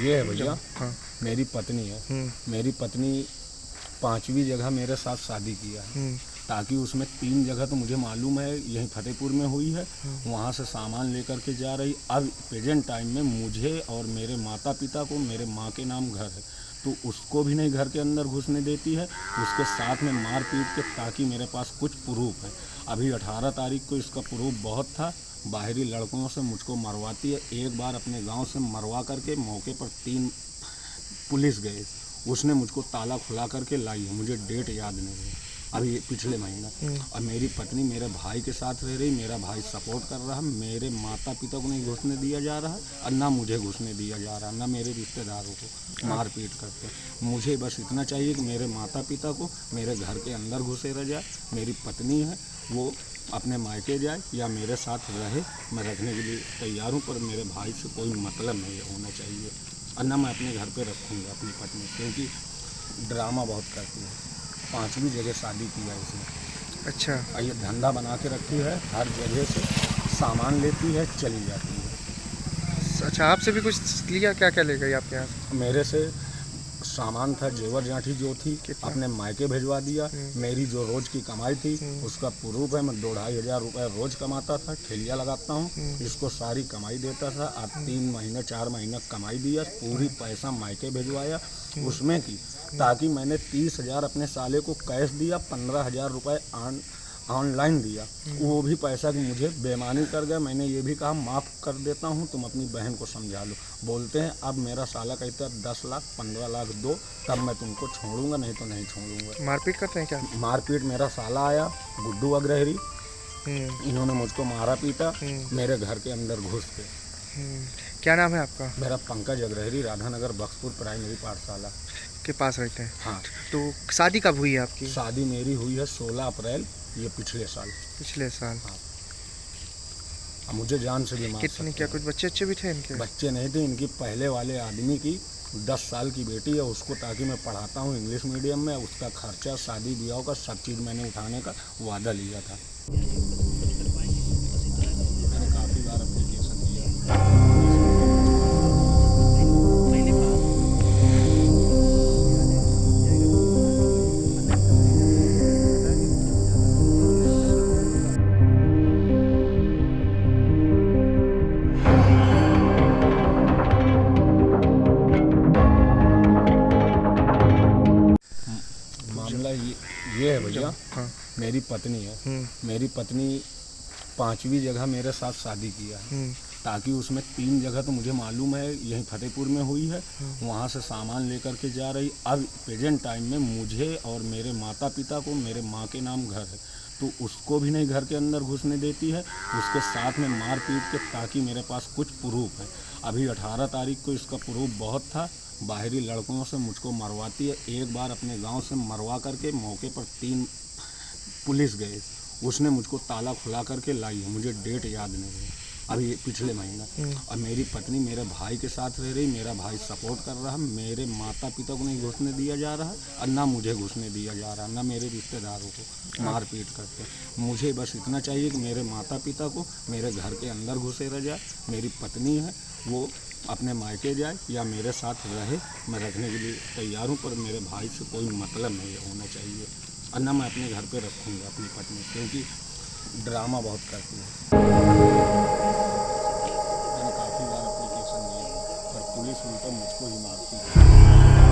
ये है भैया, हाँ। मेरी पत्नी है। मेरी पत्नी 5वीं जगह मेरे साथ शादी किया है, ताकि उसमें 3 जगह तो मुझे मालूम है यहीं फतेहपुर में हुई है, वहाँ से सामान लेकर के जा रही। अब प्रेजेंट टाइम में मुझे और मेरे माता पिता को, मेरे माँ के नाम घर है, तो उसको भी नहीं घर के अंदर घुसने देती है, उसके साथ में मार पीट के, ताकि मेरे पास कुछ प्रूफ है। अभी 18 तारीख को इसका प्रूफ बहुत था, बाहरी लड़कों से मुझको मरवाती है। एक बार अपने गांव से मरवा करके मौके पर 3 पुलिस गए, उसने मुझको ताला खुला करके लाई है, मुझे डेट याद नहीं है, अभी पिछले महीना। और मेरी पत्नी मेरे भाई के साथ रह रही, मेरा भाई सपोर्ट कर रहा, मेरे माता पिता को नहीं घुसने दिया जा रहा और ना मुझे घुसने दिया जा रहा, ना मेरे रिश्तेदारों को मार पीट करके। मुझे बस इतना चाहिए कि मेरे माता पिता को मेरे घर के अंदर घुसे रह जाए, मेरी पत्नी है वो अपने मायके जाए या मेरे साथ रहे, मैं रखने के लिए तैयार हूँ, पर मेरे भाई से कोई मतलब नहीं होना चाहिए, और ना मैं अपने घर पे रखूँगा अपनी पत्नी, क्योंकि ड्रामा बहुत करती है। 5वीं जगह शादी की है उसने। अच्छा। और ये धंधा बना के रखी है, हर जगह से सामान लेती है, चली जाती है। अच्छा, आपसे भी कुछ लिया? क्या क्या ले गई आपके यहाँ से? मेरे से सामान था, जेवर जाठी जो थी अपने मायके भिजवा दिया। मेरी जो रोज की कमाई थी उसका प्रूफ है, मैं 2-2.5 रुपये रोज कमाता था, ठेलिया लगाता हूँ, इसको सारी कमाई देता था। अब 3 महीने 4 महीने कमाई दिया, पूरी पैसा मायके भिजवाया उसमें की, ताकि मैंने 30,000 अपने साले को कैश दिया, 15,000 रुपये ऑनलाइन दिया, वो भी पैसा की मुझे बेईमानी कर गया। मैंने ये भी कहा माफ़ कर देता हूँ, तुम अपनी बहन को समझा लो। बोलते हैं अब मेरा साला कहता है 10 लाख 15 लाख दो, तब मैं तुमको छोड़ूंगा, नहीं तो नहीं छोड़ूंगा। मारपीट करते हैं क्या? मारपीट, मेरा साला आया गुड्डू अग्रहरी, इन्होंने मुझको मारा पीटा, मेरे घर के अंदर घुस के। क्या नाम है आपका? मेरा पंकज अग्रहरी, राधानगर बक्सपुर प्राइमरी पाठशाला के पास रहते हैं। हाँ। तो शादी कब हुई है आपकी? शादी मेरी हुई है 16 अप्रैल, ये पिछले साल। पिछले साल? हाँ। अब मुझे जान से भी मार कितने, सकते क्या हैं। कुछ बच्चे अच्छे भी थे इनके? बच्चे नहीं थे, इनकी पहले वाले आदमी की 10 साल की बेटी है, उसको ताकि मैं पढ़ाता हूँ इंग्लिश मीडियम में, उसका खर्चा शादी ब्याह का सब चीज़ मैंने उठाने का वादा लिया था। मैंने काफ़ी बार एप्लीकेशन दिया। मामला ये है भैया, हाँ। मेरी पत्नी है। मेरी पत्नी 5वीं जगह मेरे साथ शादी किया है, ताकि उसमें 3 जगह तो मुझे मालूम है यहीं फतेहपुर में हुई है, वहाँ से सामान लेकर के जा रही। अब प्रेजेंट टाइम में मुझे और मेरे माता पिता को, मेरे माँ के नाम घर है, तो उसको भी नहीं घर के अंदर घुसने देती है, उसके साथ में मार पीट के, ताकि मेरे पास कुछ प्रूफ है। अभी 18 तारीख को इसका प्रूफ बहुत था, बाहरी लड़कों से मुझको मरवाती है। एक बार अपने गांव से मरवा करके मौके पर 3 पुलिस गए, उसने मुझको ताला खुला करके लाई है, मुझे डेट याद नहीं है, अभी पिछले महीना। और मेरी पत्नी मेरे भाई के साथ रह रही, मेरा भाई सपोर्ट कर रहा, मेरे माता पिता को नहीं घुसने दिया जा रहा और ना मुझे घुसने दिया जा रहा, ना मेरे रिश्तेदारों को मार पीट करके। मुझे बस इतना चाहिए कि मेरे माता पिता को मेरे घर के अंदर घुसे रह जाए, मेरी पत्नी है वो अपने मायके जाए या मेरे साथ रहे, मैं रखने के लिए तैयार हूँ, पर मेरे भाई से कोई मतलब नहीं होना चाहिए, और ना मैं अपने घर पे रखूँगा अपनी पत्नी, क्योंकि ड्रामा बहुत करती है। मैंने काफ़ी बार एप्लीकेशन दिया, पर पुलिस उल्टा मुझको ही मारती है।